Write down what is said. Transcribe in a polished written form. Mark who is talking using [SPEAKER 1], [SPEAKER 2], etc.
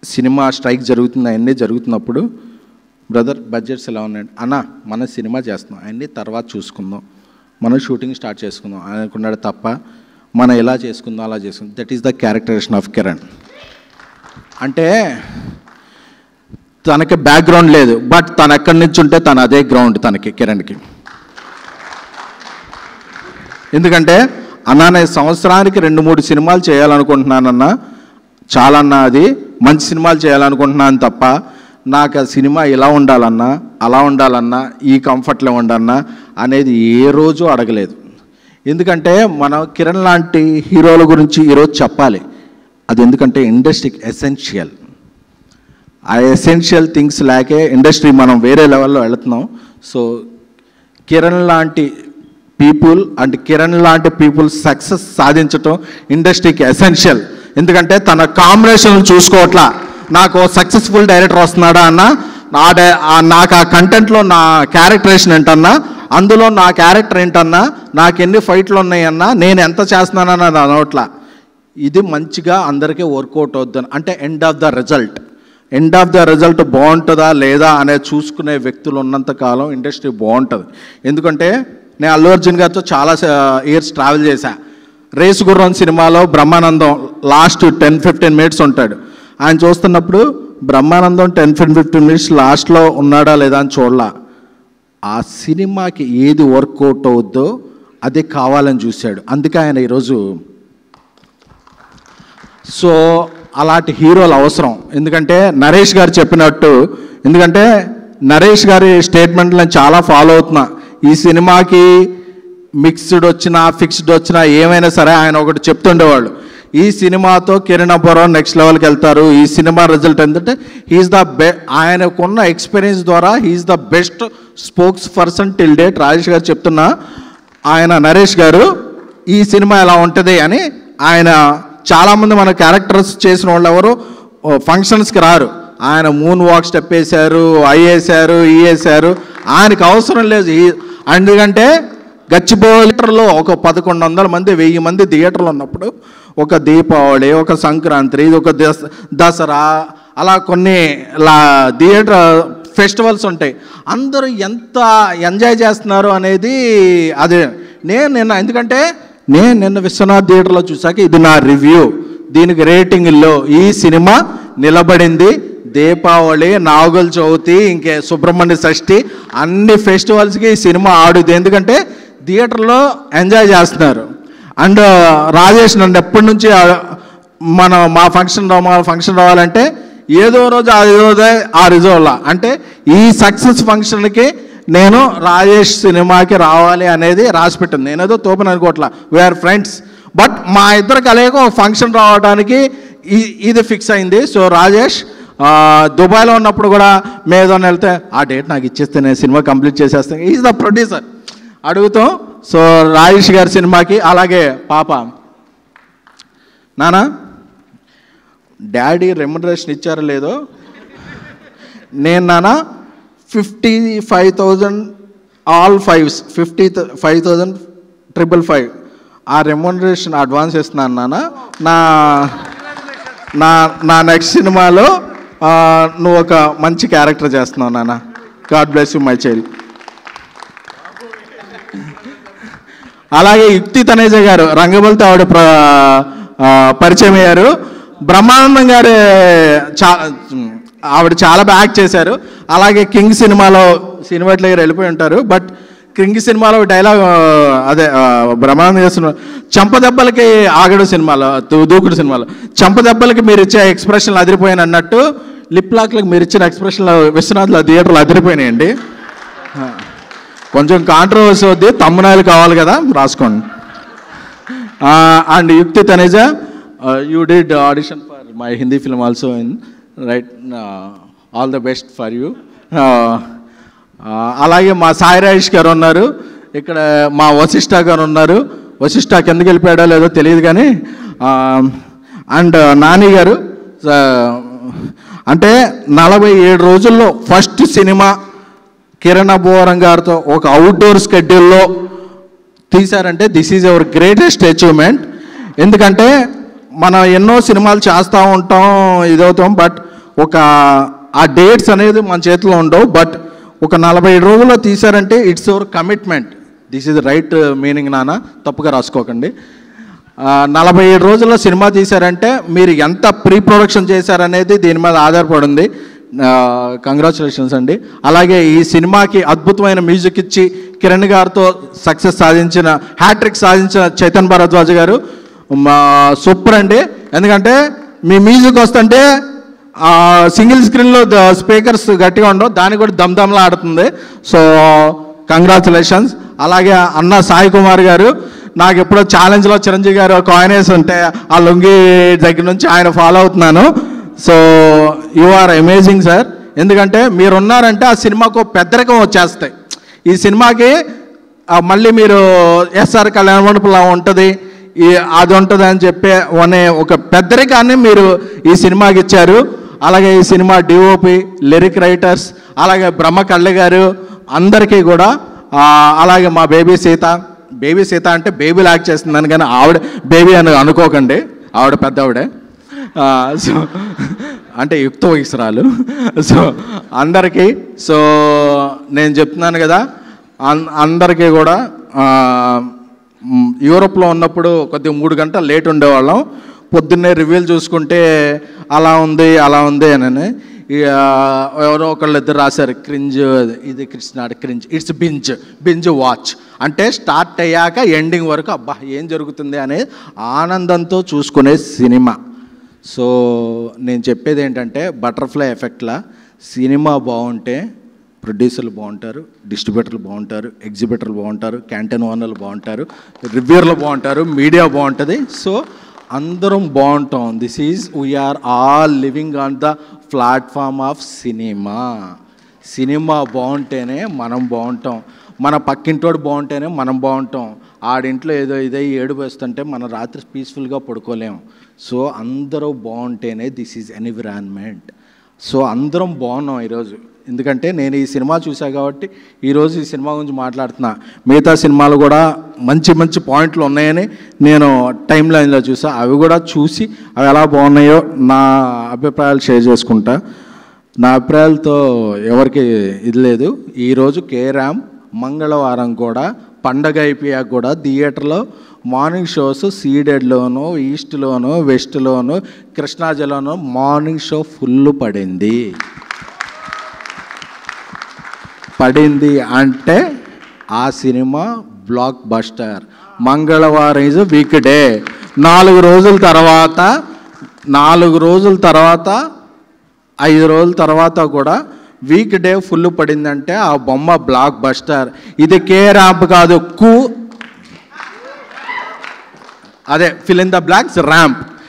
[SPEAKER 1] Cinema strike జరుగుతుంది, అవన్నీ జరుగుతున్నప్పుడు బ్రదర్ బడ్జెట్స్ ఎలా ఉన్నాయండి అన్న, మన సినిమా చేస్తున్నాం, అవన్నీ తర్వాత చూసుకుందాం, మనం షూటింగ్ స్టార్ట్ చేసుకుందాం అనుకున్నాడు తప్ప మనం ఎలా చేసుకుందాం అలా చేసుకుందాం. That is the characterisation of Kiran. అంటే తనకి బ్యాక్గ్రౌండ్ లేదు, బట్ తను ఎక్కడి నుంచి ఉంటే తను అదే గ్రౌండ్ తనకి, కిరణ్కి. ఎందుకంటే అన్నా నేను సంవత్సరానికి 2-3 సినిమాలు చేయాలనుకుంటున్నానన్నా, చాలన్నా, అది మంచి సినిమాలు చేయాలనుకుంటున్నాను తప్ప నాకు ఆ సినిమా ఇలా ఉండాలన్నా, అలా ఉండాలన్నా, ఈ కంఫర్ట్లో ఉండన్నా అనేది ఏ రోజు అడగలేదు. ఎందుకంటే మనం కిరణ్ లాంటి హీరోల గురించి ఈరోజు చెప్పాలి. అది ఎందుకంటే ఇండస్ట్రీకి ఎసెన్షియల్. ఆ ఎసెన్షియల్ థింగ్స్ లేకే ఇండస్ట్రీ మనం వేరే లెవెల్లో వెళుతున్నాం. సో కిరణ్ లాంటి పీపుల్ అండ్ కిరణ్ లాంటి పీపుల్ సక్సెస్ సాధించటం ఇండస్ట్రీకి ఎసెన్షియల్. ఎందుకంటే తన కాంబినేషన్ చూసుకోవట్లా, నాకు సక్సెస్ఫుల్ డైరెక్టర్ వస్తున్నాడా అన్న, నాకు ఆ కంటెంట్లో నా క్యారెక్టరేషన్ ఏంటన్నా, అందులో నా క్యారెక్టర్ ఏంటన్నా, నాకు ఎన్ని ఫైట్లు ఉన్నాయన్నా, నేను ఎంత చేస్తున్నానన్న అనవట్లా. ఇది మంచిగా అందరికీ వర్కౌట్ అవుద్దని, అంటే ఎండ్ ఆఫ్ ద రిజల్ట్ బాగుంటుందా లేదా అనేది చూసుకునే వ్యక్తులు ఉన్నంతకాలం ఇండస్ట్రీ బాగుంటుంది. ఎందుకంటే నేను అల్లు అర్జున్ గారితో చాలా ఇయర్స్ ట్రావెల్ చేశా. రేసు గుర్రం సినిమాలో బ్రహ్మానందం లాస్ట్ 10-15 మినిట్స్ ఉంటాడు. ఆయన చూస్తున్నప్పుడు బ్రహ్మానందం 10-15 మినిట్స్ లాస్ట్లో ఉన్నాడా లేదా అని చూడలా. ఆ సినిమాకి ఏది వర్కౌట్ అవుద్దో అదే కావాలని చూశాడు. అందుకే ఆయన ఈరోజు. సో అలాంటి హీరోలు అవసరం. ఎందుకంటే నరేష్ గారు చెప్పినట్టు, ఎందుకంటే నరేష్ గారి స్టేట్మెంట్లు నేను చాలా ఫాలో అవుతున్నా. ఈ సినిమాకి మిక్స్డ్ వచ్చినా ఫిక్స్డ్ వచ్చినా ఏమైనా సరే ఆయన ఒకటి చెప్తుండేవాళ్ళు, ఈ సినిమాతో కిరణ్ అబ్బవరం నెక్స్ట్ లెవెల్కి వెళ్తారు. ఈ సినిమా రిజల్ట్ ఏంటంటే హీఈస్ ద ఆయనకున్న ఎక్స్పీరియన్స్ ద్వారా he is the best spokesperson till date. Rajesh గారు చెప్తున్నా, ఆయన నరేష్ గారు ఈ సినిమా ఎలా ఉంటుంది అని. ఆయన చాలామంది మన క్యారెక్టర్స్ చేసిన వాళ్ళు ఎవరు ఫంక్షన్స్కి రారు. ఆయన మూన్ వాక్ స్టెప్ వేశారు, ఐ వేశారు, ఈ వేశారు. ఆయనకు అవసరం లేదు. ఎందుకంటే గచ్చిబౌలిలో ఒక 1100 మంది 1000 మంది థియేటర్లు ఉన్నప్పుడు ఒక దీపావళి, ఒక సంక్రాంతి, ఒక దసరా, అలా కొన్ని థియేటర్ ఫెస్టివల్స్ ఉంటాయి. అందరూ ఎంత ఎంజాయ్ చేస్తున్నారు అనేది అదే. ఎందుకంటే నేను నిన్న విశ్వనాథ్ థియేటర్లో చూసాక ఇది నా రివ్యూ, దీనికి రేటింగ్లో ఈ సినిమా నిలబడింది. దీపావళి, నాగుల చవితి, ఇంకే సుబ్రహ్మణ్య షష్ఠి, అన్ని ఫెస్టివల్స్కి ఈ సినిమా ఆడుద్ది. ఎందుకంటే థియేటర్లో ఎంజాయ్ చేస్తున్నారు. అండ్ రాజేష్ నన్ను ఎప్పటి నుంచి మా ఫంక్షన్ రావాలంటే ఏదో రోజు ఆ రిజర్వ్లా, అంటే ఈ సక్సెస్ ఫంక్షన్కి నేను రాజేష్ సినిమాకి రావాలి అనేది రాసిపెట్టింది. నేనేదో తోపని అనుకోవట్లా, వీఆర్ ఫ్రెండ్స్. బట్ మా ఇద్దరు కలయిక ఒక ఫంక్షన్ రావడానికి ఇది ఫిక్స్ అయింది. సో రాజేష్ దుబాయ్లో ఉన్నప్పుడు కూడా మేదోని వెళ్తే ఆ డేట్ నాకు ఇచ్చేస్తే నేను సినిమా కంప్లీట్ చేసేస్తాను. ఈజ్ ద ప్రొడ్యూసర్ అడుగుతాం. సో రాజేష్ గారి సినిమాకి. అలాగే పాప, నానా డాడీ రెమ్యునరేషన్ ఇచ్చారో లేదో, నేను నాన్న 55,000 ఆల్ 5s 55,555 ఆ రెమ్యునరేషన్ అడ్వాన్స్ ఇస్తున్నాను నాన్న. నా నెక్స్ట్ సినిమాలో నువ్వు ఒక మంచి క్యారెక్టర్ చేస్తున్నావు నాన్న. God bless you my child. అలాగే యుక్తి తనేజ గారు రంగబలితో ఆవిడ పరిచయం అయ్యారు. బ్రహ్మానందం గారు ఆవిడ చాలా బాగా యాక్ట్ చేశారు. అలాగే కింగ్ సినిమాలో సినిమాట్ల దగ్గర వెళ్ళిపోయి ఉంటారు. బట్ కింగ్ సినిమాలో డైలాగ్ అదే బ్రహ్మానందం చేస్తున్న చంపదెబ్బలకి ఆగడు సినిమాలో, దూకుడు సినిమాలో చంపదెబ్బలకి మీరు ఇచ్చే ఎక్స్ప్రెషన్లు అదిరిపోయాను అన్నట్టు లిప్ లాక్లకు మీరు ఇచ్చిన ఎక్స్ప్రెషన్లు విశ్వనాథ్లో థియేటర్లో అదిరిపోయినాయండి. కొంచెం కాంట్రవర్సీ వద్ది, తమ్మునాయలు కావాలి కదా, రాసుకోండి. And Yukti Taneja, you did audition for my Hindi film also in right, all the best for you. అలాగే మా సాయి రాజేష్ గారు ఉన్నారు ఇక్కడ, మా వశిష్ఠ గారు ఉన్నారు. వశిష్ఠ కిందకి వెళ్ళిపోయాడో లేదో తెలియదు కానీ. అండ్ నాని గారు, అంటే 47 రోజుల్లో ఫస్ట్ సినిమా కిరణ్ అబ్బవరం గారితో ఒక అవుట్డోర్ స్కెడ్యూల్లో తీశారంటే this is our greatest achievement. ఎందుకంటే మనం ఎన్నో సినిమాలు చేస్తూ ఉంటాం, ఇదవుతాం, బట్ ఆ డేట్స్ అనేది మన చేతిలో ఉండవు. బట్ ఒక 47 రోజుల్లో తీశారంటే it's your commitment. This is right meaning నాన్న, తప్పుగా రాసుకోకండి. 47 రోజుల్లో సినిమా తీశారంటే మీరు ఎంత ప్రీ ప్రొడక్షన్ చేశారనేది దీని మీద ఆధారపడింది. కంగ్రాచులేషన్స్ అండి. అలాగే ఈ సినిమాకి అద్భుతమైన మ్యూజిక్ ఇచ్చి కిరణ్ గారితో సక్సెస్ సాధించిన, హ్యాట్రిక్ సాధించిన చైతన్ భరద్వాజ్ గారు సూపర్ అండి. ఎందుకంటే మీ మ్యూజిక్ వస్తుంటే సింగిల్ స్క్రీన్లో స్పీకర్స్ గట్టిగా ఉండవు, దానికి కూడా దమ్దమ్లా ఆడుతుంది. So congratulations. అలాగే అన్న సాయి కుమార్ గారు, నాకు ఎప్పుడో ఛాలెంజ్లో చిరంజీవి గారు కాయినేస్ ఉంటే ఆ లొంగి దగ్గర నుంచి ఆయన ఫాలో అవుతున్నాను. So you are amazing sir. ఎందుకంటే మీరున్నారంటే ఆ సినిమాకు పెద్దరికం వచ్చేస్తాయి. ఈ సినిమాకి మళ్ళీ మీరు ఎస్ఆర్ కళ్యాణ మండపంలా ఉంటుంది, అది ఉంటుంది అని చెప్పే అనే ఒక పెద్దరికాన్ని మీరు ఈ సినిమాకి ఇచ్చారు. అలాగే ఈ సినిమా డిఓపి, లిరిక్ రైటర్స్, అలాగే బ్రహ్మ కళ్ళ గారు అందరికీ కూడా, అలాగే మా బేబీ సీత అంటే బేబీ లాక్ చేస్తుందని, కానీ ఆవిడ బేబీ అని అనుకోకండి, ఆవిడ పెద్ద ఆవిడే. సో అంటే యుక్త వయసురాలు. సో అందరికీ, సో నేను చెప్తున్నాను కదా, అందరికీ కూడా యూరోప్లో ఉన్నప్పుడు కొద్దిగా 3 గంటలు లేట్ ఉండేవాళ్ళం. పొద్దున్నే రివ్యూలు చూసుకుంటే అలా ఉంది అని ఎవరో ఒకళ్ళు ఇద్దరు రాశారు, క్రింజ్, ఇది కృష్ణాడు క్రింజ్, ఇట్స్ బింజ్ వాచ్. అంటే స్టార్ట్ అయ్యాక ఎండింగ్ వరకు అబ్బా ఏం జరుగుతుంది అనే ఆనందంతో చూసుకునే సినిమా. సో నేను చెప్పేది ఏంటంటే బటర్ఫ్లై ఎఫెక్ట్లా సినిమా బాగుంటే ప్రొడ్యూసర్లు బాగుంటారు, డిస్ట్రిబ్యూటర్లు బాగుంటారు, ఎగ్జిబిటర్లు బాగుంటారు, క్యాంటీన్ ఓనర్లు బాగుంటారు, రివ్యూర్లు బాగుంటారు, మీడియా బాగుంటుంది. సో అందరం బాగుంటాం. This is we are all living on the platform of cinema. Cinema బాగుంటేనే మనం బాగుంటాం, మన పక్కింటోడు బాగుంటేనే మనం బాగుంటాం. ఆడింట్లో ఏదో ఇదే ఏడుపు వేస్తుంటే మనం రాత్రి పీస్ఫుల్గా పడుకోలేము. సో అందరూ బాగుంటేనే దిస్ ఈజ్ ఎన్విరాన్మెంట్. సో అందరం బాగున్నాం ఈరోజు. ఎందుకంటే నేను ఈ సినిమా చూసాను కాబట్టి ఈరోజు ఈ సినిమా గురించి మాట్లాడుతున్నా. మిగతా సినిమాలు కూడా మంచి మంచి పాయింట్లు ఉన్నాయని నేను టైం లైన్లో చూసా. అవి కూడా చూసి అవి ఎలా బాగున్నాయో నా అభిప్రాయాలు షేర్ చేసుకుంటా. నా అభిప్రాయాలతో ఎవరికి ఇది లేదు. ఈరోజు కేరామ్ మంగళవారం కూడా పండగ అయిపోయాక కూడా థియేటర్లో మార్నింగ్ షోస్ సీడెడ్లోను, ఈస్ట్లోను, వెస్ట్లోను, కృష్ణాజిల్లాలో మార్నింగ్ షో ఫుల్ పడింది అంటే ఆ సినిమా బ్లాక్ బస్టర్. మంగళవారం ఈజ్ వీక్ డే. 4 రోజుల తర్వాత 5 రోజుల తర్వాత కూడా వీక్ డే ఫుల్ పడిందంటే ఆ బొమ్మ బ్లాక్ బస్టర్. ఇది కే ర్యాంప్ కాదు, అదే fill in the blanks ramp.